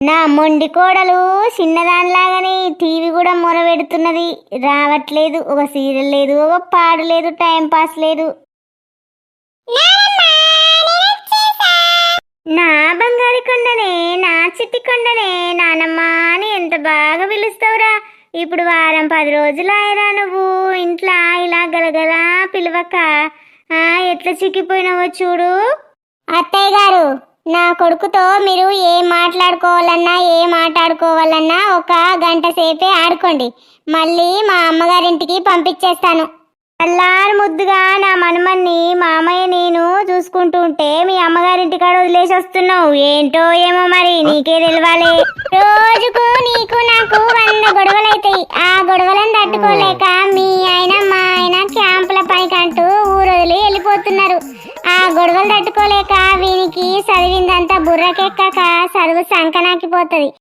నా మొండి కోడలు చిన్నదానిలాగానే టీవీ కూడా మొరబెడుతున్నది. రావట్లేదు, ఒక సీరియల్ లేదు, ఒక పాడు లేదు, టైం పాస్ లేదు. నా బంగారు కొండనే, నా చిట్టి కొండనే, నానమ్మ అని ఎంత బాగా పిలుస్తావురా. ఇప్పుడు వారం 10 రోజులు ఆయరా నువ్వు ఇంట్లో ఇలా గలగల పిలవక. ఎట్లా చిక్కిపోయినావో చూడు. అత్తయ్య గారు, నా కొడుకుతో మీరు ఏం మాట్లాడుకోవాలన్నా ఒక గంట సేపే ఆడుకోండి. మళ్ళీ మా అమ్మగారింటికి పంపించేస్తాను. అల్లారు ముద్దుగా నా మనుమన్ని మామయ్య నేను చూసుకుంటూ ఉంటే మీ అమ్మగారింటికాడ వదిలేసి వస్తున్నావు. ఏంటో ఏమో మరి, నీకే తెలవాలి. రోజుకు నీకు నాకు 100 గొడవలైతాయి. ఆ గొడవలను తట్టుకోలేక మీ ఆయన మా ఆయన క్యాంపుల పనికంటూ ఊరొదిలి వెళ్ళిపోతున్నారు. ఆ గొడవలు తట్టుకోలేక వీనికి చదివిందంతా బుర్రకెక్కక చదువు సంకనాకిపోతుంది.